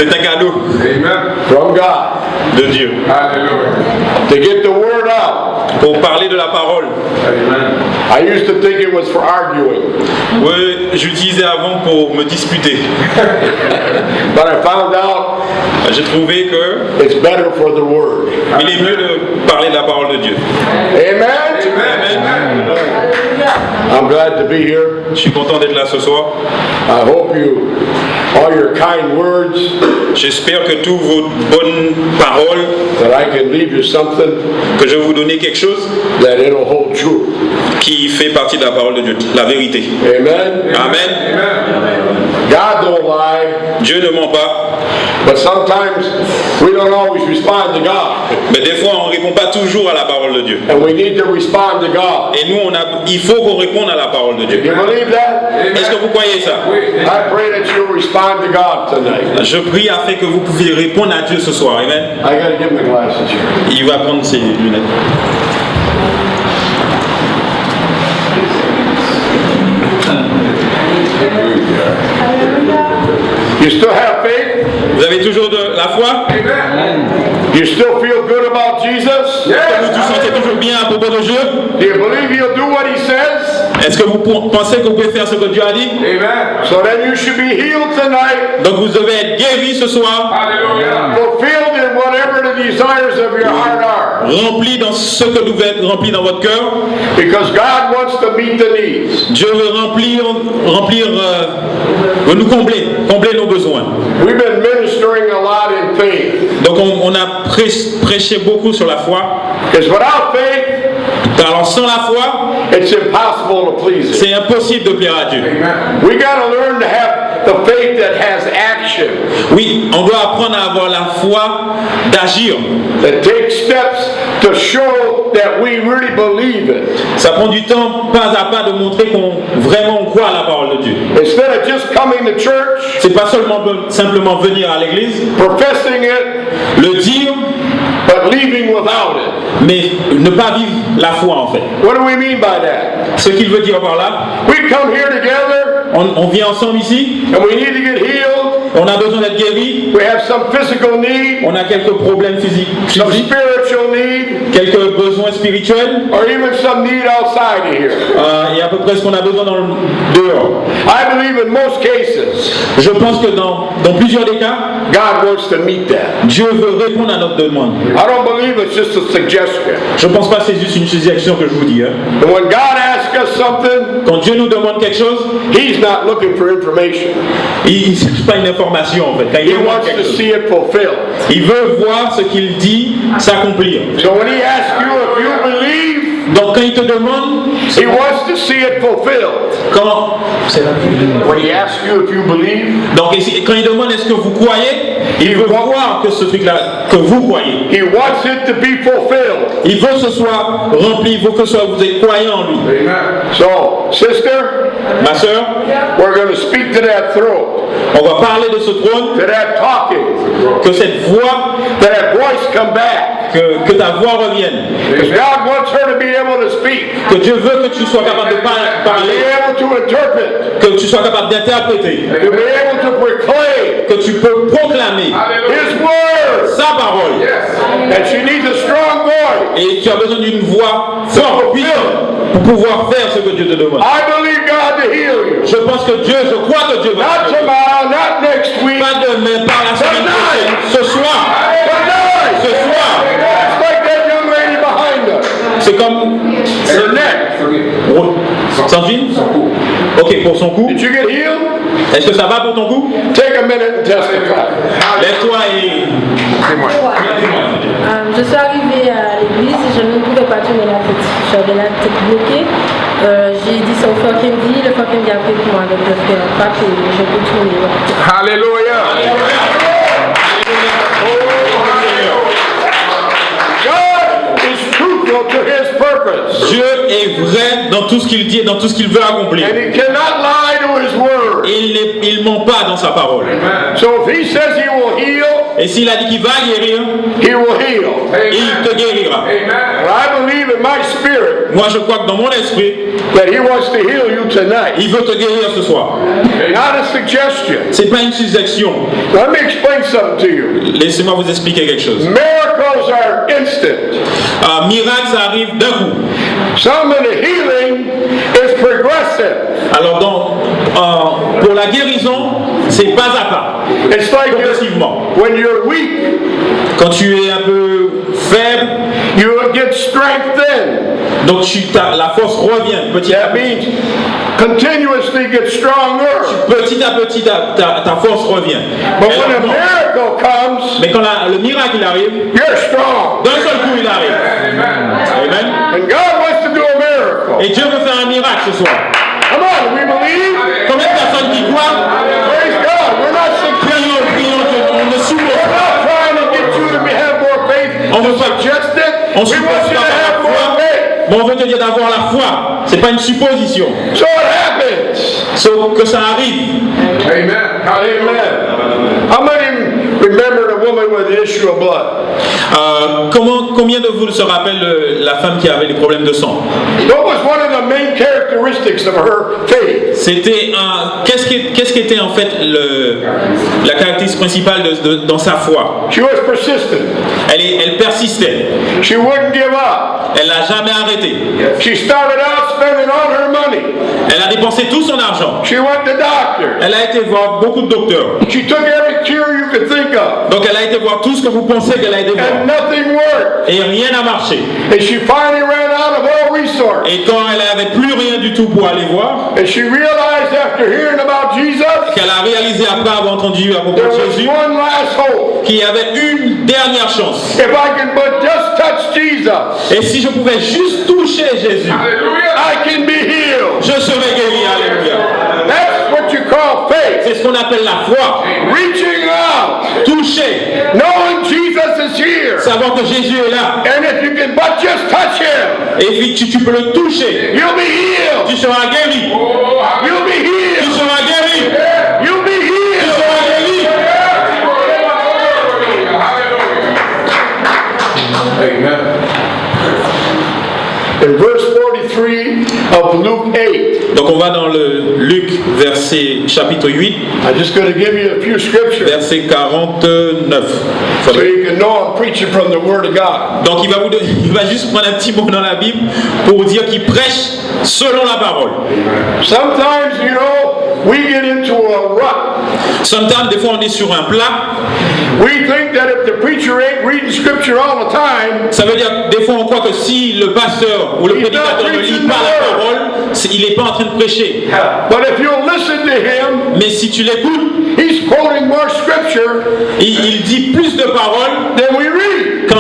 C'est un cadeau. Amen. From God. De Dieu. Hallelujah. To get the word out. Pour parler de la parole. Amen. I used to think it was for arguing. Oui, j'utilisais avant pour me disputer. But I found out. J'ai trouvé que it's better for the word. Il est mieux de parler de la parole de Dieu. Amen. Amen. Amen. I'm glad to be here. Je suis content d'être là ce soir. I hope you, all your kind words. J'espère que toutes vos bonnes paroles. That I can leave you something. Que je vais vous donner quelque chose. That it'll hold true. Qui fait partie de la parole de Dieu, la vérité. Amen. Amen. Amen. God don't lie. Dieu ne ment pas. But sometimes we don't always respond to God. Mais des fois, on ne répond pas toujours à la parole de Dieu. And we need to respond to God. Et nous, il faut qu'on réponde à la parole de Dieu. You believe that? Est-ce que vous croyez ça? I pray that you respond to God tonight. Je prie afin que vous puissiez répondre à Dieu ce soir. Amen. I gotta give him the glasses here. Il va prendre ses lunettes. You still have faith? Vous avez toujours de la foi? Amen. You still feel good about Jesus? Yes. Est-ce que vous vous sentez toujours bien à propos de Dieu? Do you believe he'll do what he says? Est-ce que vous pensez que vous pouvez faire ce que Dieu a dit? Amen. So then you should be healed tonight. Donc vous devez être guéri ce soir. Hallelujah. Fulfilled in whatever the desires of your heart are. Rempli dans ce que vous êtes rempli dans votre cœur. Because God wants to meet the needs. Dieu veut veut nous combler nos besoins. We've been ministering a lot in faith. Donc on a prêché beaucoup sur la foi. Because without faith, alors sans la foi, it's impossible to please Him. C'est impossible de plaire à Dieu. Amen. We got to learn to have the faith that has action. Oui, on doit apprendre à avoir la foi d'agir. That takes steps to show that we really believe it. Ça prend du temps, pas à pas, de montrer qu'on vraiment croit à la parole de Dieu. Instead of just coming to church, c'est pas simplement venir à l'église, professing it, le dire, but leaving without it. Mais ne pas vivre la foi en fait. What do we mean by that? Ce qu'il veut dire par là. We come here together. On vient ensemble ici. And we need to get healed. On a besoin d'être guéri. We have some physical need. On a quelques problèmes physiques. Some spiritual need. Quelques besoins spirituels. Or even some need outside of here. Et à peu près ce qu'on a besoin dans le dehors. I believe in most cases. Je pense que dans plusieurs des cas, God wants to meet that. Dieu veut répondre à notre demande. I don't believe it's just a suggestion. Je pense pas que c'est juste une suggestion que je vous dis. But when God asks us something, quand Dieu nous demande quelque chose, He's not looking for information. Il cherche pas une information en fait. He wants to see it fulfilled. Il veut voir ce qu'il dit s'accomplir. So when He asks you if you believe, donc quand il te demande, He wants to see it fulfilled. Quand when He asks you if you believe, donc quand il demande est-ce que vous croyez, il veut voir que ce truc-là que vous croyez. He wants it to be fulfilled. Il veut que ce soit rempli, il veut que vous êtes croyants en lui. Amen. So, sister, ma sœur, we're going to speak to that throne. On va parler de ce trône, to that talking, que cette voix, that voice come back, que ta voix revienne. Because God wants her to be able to speak. Que Dieu veut que tu sois capable de parler, be able to interpret, que tu sois capable d'interpréter, to be able to proclaim, que tu peux proclamer His word, sa parole. Yes. And she needs a strong voice. Et tu as besoin d'une voix forte, puissante, pour pouvoir faire ce que Dieu te demande. I believe God to heal you. Je pense que Dieu, je crois que Dieu va. Not tomorrow, not next week. Pas demain, pas la semaine prochaine. Ce soir. Ce soir. It's like that young lady behind us. C'est comme le neck. Sandrine? Ok, pour son cou. Did you get healed? Est-ce que ça va pour ton cou? Take a minute and testify. Lève-toi et dis-moi. Je suis arrivée à l'église, je ne pouvais pas tourner la tête. J'avais la tête bloquée. J'ai dit ça au frère Kennedy, le frère Kennedy a pris pour moi avec le frère Pat et je peux tourner. Alléluia. To his purpose. Dieu est vrai dans tout ce qu'il dit et dans tout ce qu'il veut accomplir. And he cannot lie to his word. Et il ment pas dans sa parole. So if he says he will heal, et s'il a dit qu'il va guérir, he will heal. Il te guérira. And I believe in my spirit, moi je crois que dans mon esprit, that he wants to heal you tonight. Il veut te guérir ce soir. Not a suggestion. C'est pas une suggestion. Let me explain something to you. Laissez-moi vous expliquer quelque chose. Miracles are instant. Miracle, ça arrive d'un coup. Some of the healing is progressive. Alors pour la guérison, c'est pas à pas. It's like progressivement. When you're weak, quand tu es un peu faible, you get strengthened. Donc la force revient petit à petit. Continuously get stronger. Petit à petit ta force revient. But when a miracle comes, mais quand le miracle il arrive, you're strong. D'un seul coup il arrive. Amen. And God wants to do a miracle. Et Dieu veut faire un miracle ce soir. Come on, we believe. Combien de personnes qui croient? Praise God. We're not prions, on ne suppose pas. We're not trying to get you to have more faith. On veut suggest it. On we want you to have more faith. Mais on veut te dire d'avoir la foi. C'est pas une supposition. So it happens. So que ça arrive. Amen. Amen. How many remember the woman with the issue of blood? Combien de vous se rappellent la femme qui avait les problèmes de sang? What was one of the main characteristics of her faith? C'était qu'est-ce qui était en fait la caractéristique principale dans sa foi? She was persistent. Elle persistait. She wouldn't give up. Elle n'a jamais arrêté. She started out spending all her money. Elle a dépensé tout son argent. She went to doctors. Elle a été voir beaucoup de docteurs. She took every cure you could think of. Donc elle a été voir tout ce que vous pensez qu'elle a été voir. And nothing worked. Et rien n'a marché. And she finally ran out of all resources. Et quand elle n'avait plus rien du tout pour aller voir, and she realized after hearing about Jesus, qu'elle a réalisé après avoir entendu à propos de Jésus, one last hope. Qu'il y avait une dernière chance. If I can but just touch Jesus, et si je pouvais juste toucher Jésus, I can be healed. Je serai guéri. Alléluia. That's what you call faith. C'est ce qu'on appelle la foi. Reaching out. Toucher. Knowing Jesus is here. Savoir que Jésus est là. And if you can but just touch him. Et puis tu peux le toucher. You'll be healed. Tu seras guéri. You'll be healed. Tu seras guéri. You'll be healed. Tu seras guéri. Amen. In verse 43 of Luke 8. Donc on va dans le Luc chapitre 8. I'm just going to give you a few scriptures. Verset 49. So you can know I'm preaching from the Word of God. Donc il va juste prendre un petit mot dans la Bible pour dire qu'il prêche selon la parole. Sometimes, you know, we get into a rut. Sometimes, des fois, on est sur un plat. We think that if the preacher ain't reading scripture all the time, ça veut dire des fois on croit que si le pasteur ou le prédicateur ne lit pas la parole, il n'est pas en train de prêcher. But if you'll listen to him, mais si tu l'écoutes, he's quoting more scripture. Il dit plus de paroles than we read.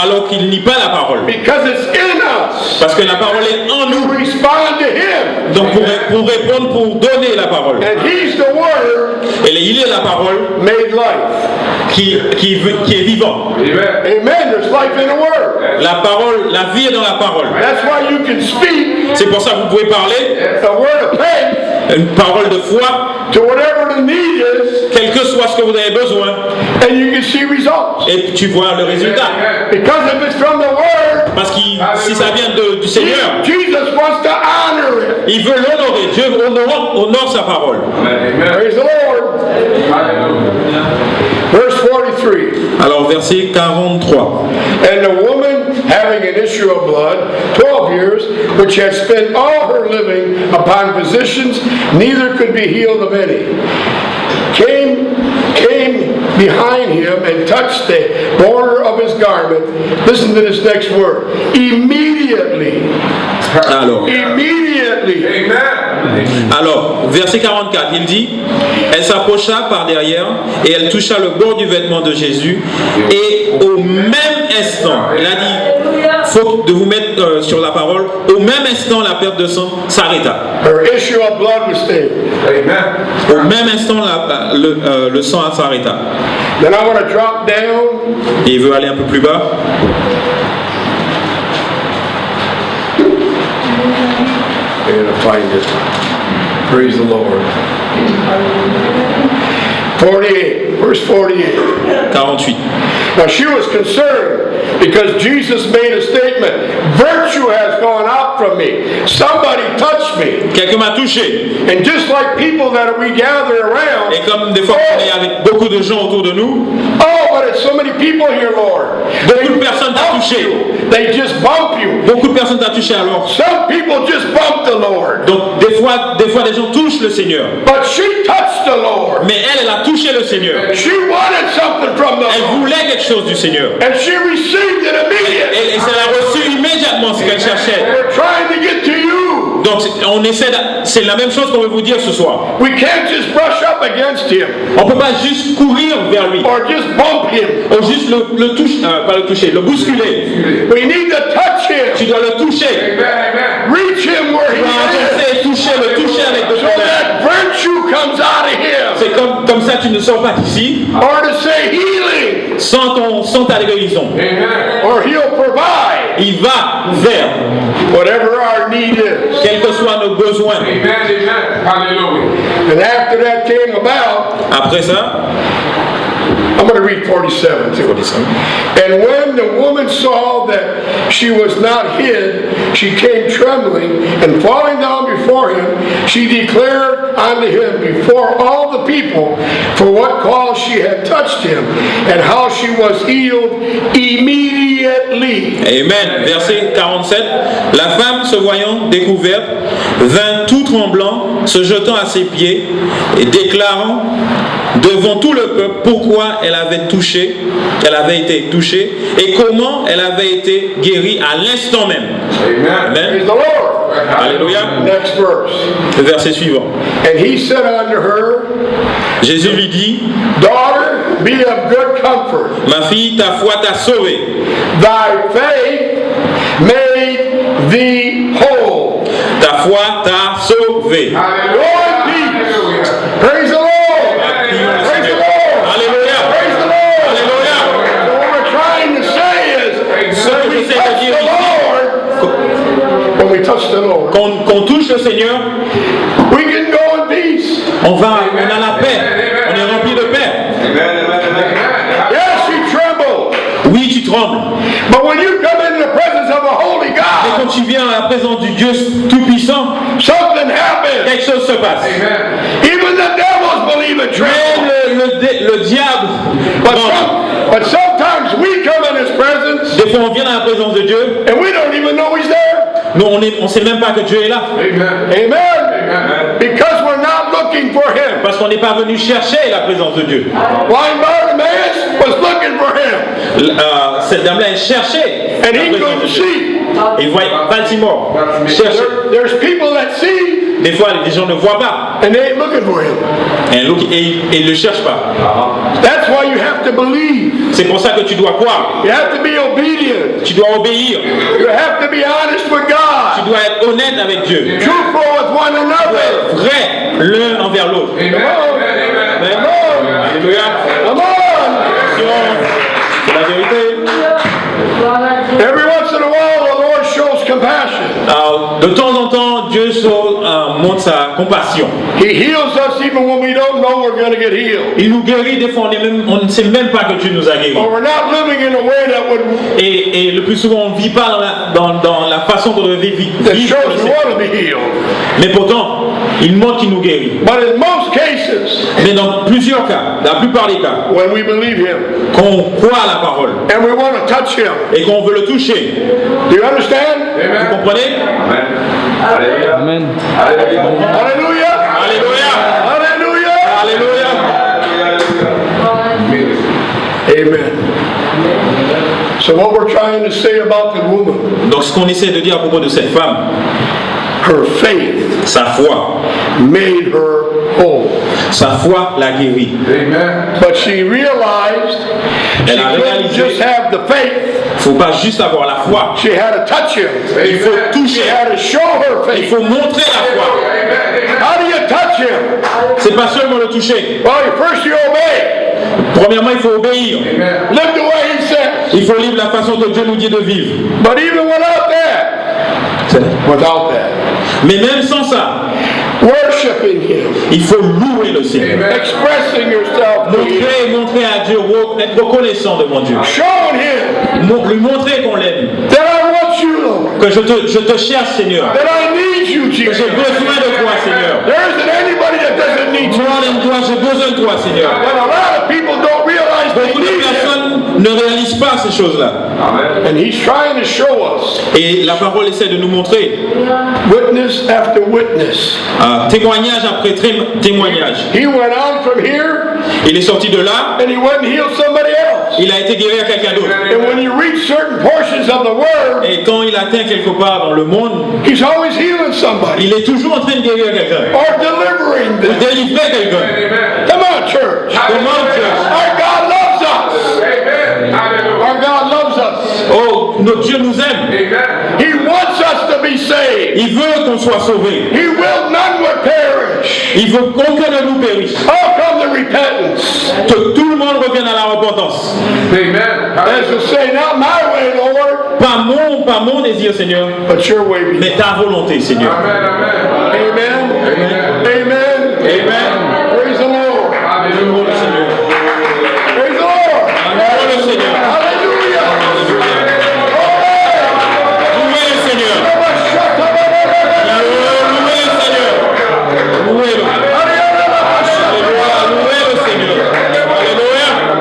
Alors qu'il nie pas la parole. Because it's in us. Parce que la parole est en nous. To respond to him. Donc pour répondre, pour donner la parole. And he's the word. Et il est la parole. Made life. Qui est vivant. Amen. There's life in the word. La parole, la vie est dans la parole. That's why you can speak. C'est pour ça que vous pouvez parler. A word of faith. Une parole de foi. To whatever the need is. Quel que soit ce que vous avez besoin. And you can see results. Et tu vois le résultat. Because if it's from the word. Parce que si ça vient du Seigneur. Jesus wants to honor it. Il veut l'honorer. Dieu honore sa parole. Amen. Praise the Lord. Verse 43. Alors verset 43. And the woman having an issue of blood 12 years, which had spent all her living upon physicians, neither could be healed of any, came behind him and touched the border of his garment. Listen to this next word. Immediately. Alors. Immediately. Amen. Alors, verset 44, il dit, elle s'approcha par derrière et elle toucha le bord du vêtement de Jésus et au même instant, il a dit, faut de vous mettre sur la parole, au même instant la perte de sang s'arrêta. Her issue of blood was stayed. Amen. Au même instant le sang s'arrêta. Then I want to drop down. Et il veut aller un peu plus bas. I'm going to find it. Praise the Lord. 48, verse 48. 48. Now she was concerned because Jesus made a statement. Virtue has gone out from me. Somebody touched me. Quelqu'un m'a touché. And just like people that we gather around. Et comme des fois on est avec beaucoup de gens autour de nous. Oh, but it's so many people here, Lord. Beaucoup de personnes t'ont touché. They just bump you. Beaucoup de personnes t'ont touché alors. Some people just bump the Lord. Donc des fois les gens touchent le Seigneur. But she touched the Lord. Mais elle a touché le Seigneur. She wanted something from the Lord. Elle voulait quelque chose du Seigneur. And she received it immediately. Et elle a reçu immédiatement ce qu'elle cherchait. We're trying to get to you. Donc c'est la même chose qu'on veut vous dire ce soir. We can't just brush up against him. On peut pas juste courir vers lui. Or just bump him. Ou juste le toucher, pas le toucher, le bousculer. We need to touch him. Tu dois le toucher. Amen. Reach him where he is. Le toucher avec de so that virtue comes out of him. C'est comme ça tu ne sors pas d'ici. Or to say healing. Sans ta guérison. Or he'll provide. Il va faire whatever our need is. Quels que soient nos besoins. Amen. Hallelujah. And after that came about. Après ça. I'm going to read 47 too. And when the woman saw that she was not hid, she came trembling, and falling down before him, she declared unto him before all the people for what cause she had touched him, and how she was healed immediately. Amen. Verset 47. La femme, se voyant découverte, vint tout tremblant, se jetant à ses pieds, et déclarant devant tout le peuple pourquoi elle avait été touchée et comment elle avait été guérie à l'instant même. Amen. Praise the Lord. Alléluia. Next verse. Le verset suivant. And he said unto her, Jésus lui dit, Daughter, be of good comfort. Ma fille, ta foi t'a sauvée. Thy faith made thee whole. Ta foi t'a sauvée. Hallelujah. Praise the Lord. Qu'on touche le Seigneur, we can go in peace. On a la paix, on est rempli de paix. Yes, you tremble. Oui, tu trembles. But when you come into the presence of a holy Mais God, quand tu viens à la présence du Dieu Tout-Puissant, something happens. quelque chose se passe. Even the devils believe it tremble. Même le diable. But sometimes we come in His presence. Des fois, on vient dans la présence de Dieu. And we don't even know He's there. Nous, on ne sait même pas que Dieu est là. Amen. Amen. Because we're not looking for Him. Parce qu'on n'est pas venu chercher la présence de Dieu. Blind Bartimaeus was looking for Him. Cette dame-là, elle cherchait. And he couldn't see. Il voit Baltimore. There's people that see. Des fois, les gens ne voient pas. And they ain't looking for Him. Et ils ne le cherchent pas. That's why you have to believe. C'est pour ça que tu dois croire. You have to be obedient. Tu dois obéir. You have to be honest with God. Tu dois être honnête avec Dieu. Truthful with one another. Vrai l'un envers l'autre. Amen. Amen. Alléluia. Come on. C'est la vérité. Every once in a while, the Lord shows compassion. Alors, de temps en temps, Dieu montre sa compassion. He heals us even when we don't know we're going to get healed. Il nous guérit des fois, on ne sait même pas que Dieu nous a guéris. Or we're not living in a way that would. Et le plus souvent, on ne vit pas dans la façon qu'on devait vivre. That shows we want to be healed. Mais pourtant, il montre qu'il nous guérit. But in most cases, mais dans plusieurs cas, dans la plupart des cas, when we believe Him, qu'on croit à la parole, and we want to touch Him, et qu'on veut le toucher, do you understand? Amen. Vous comprenez? Amen. Amen. Hallelujah. Alléluia. Hallelujah. Amen. So what we're trying to say about the woman, donc ce qu'on essaie de dire à propos de cette femme, her faith, sa foi, made her whole. Sa foi l'a guérie. Amen. But she realized she couldn't just have the faith. Il ne faut pas juste avoir la foi. She had to touch Him. Il faut toucher. She had to show her faith. Il faut montrer la foi. How do you touch Him? C'est pas seulement le toucher. Well, first you obey. Premièrement, il faut obéir. Live the way He says. Il faut vivre la façon que Dieu nous dit de vivre. But even without that, Mais même sans ça, Worshiping Him. Il faut louer le Seigneur. Expressing yourself to Him. Montrer à Dieu, être reconnaissant devant Dieu. Showing Him. Lui montrer qu'on l'aime. That I want you, Lord. Que je te cherche, Seigneur. That I need you, Que Jesus. j'ai besoin de toi, Seigneur. There isn't anybody that doesn't need you. J'ai besoin de toi, Seigneur. But a lot of people don't realize they Beaucoup de need Him. personnes ne réalisent pas ces choses-là. And He's trying to show us. Et la parole essaie de nous montrer. Witness after witness. Témoignage après témoignage. He went on from here. Il est sorti de là. And he went and healed somebody else. Il a été guéri à quelqu'un d'autre. And when you read certain portions of the Word, et quand il atteint quelque part dans le monde, He's always healing somebody. Il est toujours en train de guérir quelqu'un. Or delivering them. Ou délivrer quelqu'un. Come on, church. Come on, church. Our God loves us. Our God loves us. Oh, notre Dieu nous aime. He wants us to be saved. Il veut qu'on soit sauvés. He will none would perish. Il veut qu'aucun de nous périsse. All come to repentance. Que tout le monde revienne à la repentance. As to say, not my way, Lord. Pas mon désir, Seigneur. But your way be. Mais ta volonté, Seigneur. Amen. Amen. Amen. Amen. Praise the Lord. Alléluia, Seigneur. Praise the Lord. Alléluia, Seigneur. Hallelujah. Louez le Seigneur. Louez le Seigneur. Louez-le. Louez le Seigneur.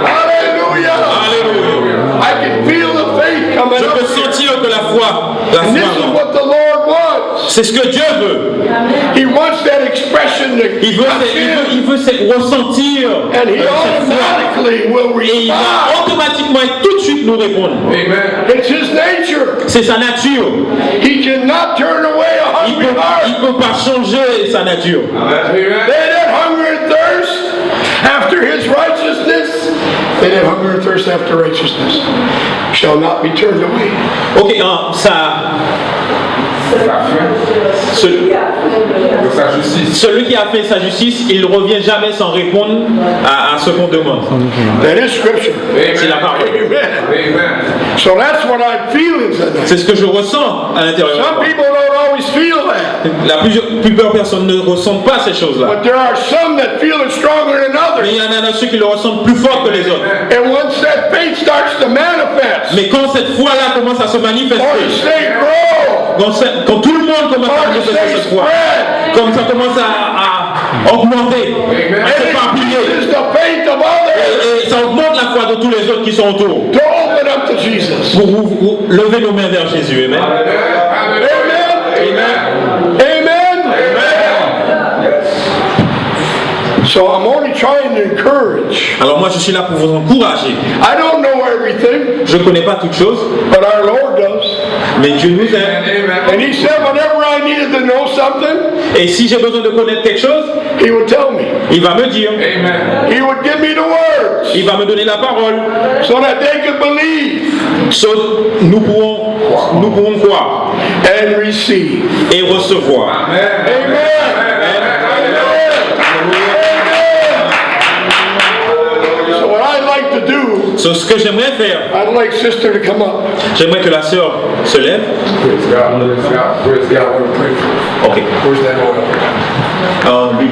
Alléluia. Alléluia. I can feel the faith coming Je up. peux sentir que la foi. And this is what the Lord wants. C'est ce que Dieu veut. He wants that expression to Il veut ressentir. and He automatically will Et il va respond. automatiquement et tout de suite nous répondre. It's His nature. C'est sa nature. He cannot turn away a Il hungry ne heart. peut pas changer sa nature. They that hunger and thirst after His righteousness, they that hunger and thirst after righteousness shall not be turned away. Ok, celui qui a fait sa justice, il ne revient jamais sans répondre à ce qu'on demande. That is Scripture. C'est la parole. Amen. So that's what I'm feeling tonight. C'est ce que je ressens à l'intérieur. Some people don't always feel that. La plupart personnes ne ressentent pas ces choses-là. But there are some that feel it stronger than Mais il others. y en a ceux qui le ressentent plus fort que les autres. And once that faith starts to manifest, Mais quand cette foi-là commence à se or to manifester, stay grow, quand tout le monde commence à or to manifester stay cette foi, spread, comme ça commence à augmenter, à and s'éparpiller, it increases the faith of others et ça augmente la foi de tous les autres qui sont autour. to open up to Jesus. Vous levez nos mains vers Jésus, amen. Amen. Amen. Amen. So I'm only trying to encourage. Alors moi je suis là pour vous encourager. I don't know everything, Je ne connais pas toutes choses, but our Lord does. mais Dieu nous aime. And He said whenever I needed to know something, Et si j'ai besoin de connaître quelque chose, He would tell me. il va me dire. He would give me the words Il va me donner la parole. so that they could believe Nous pouvons croire and receive. et recevoir. Amen. So what I'd like to do, So, ce que j'aimerais faire, I'd like sister to come up. j'aimerais que la sœur se lève. Praise God. Praise God. I want to pray for you. Ok. Where's that oil? Lui.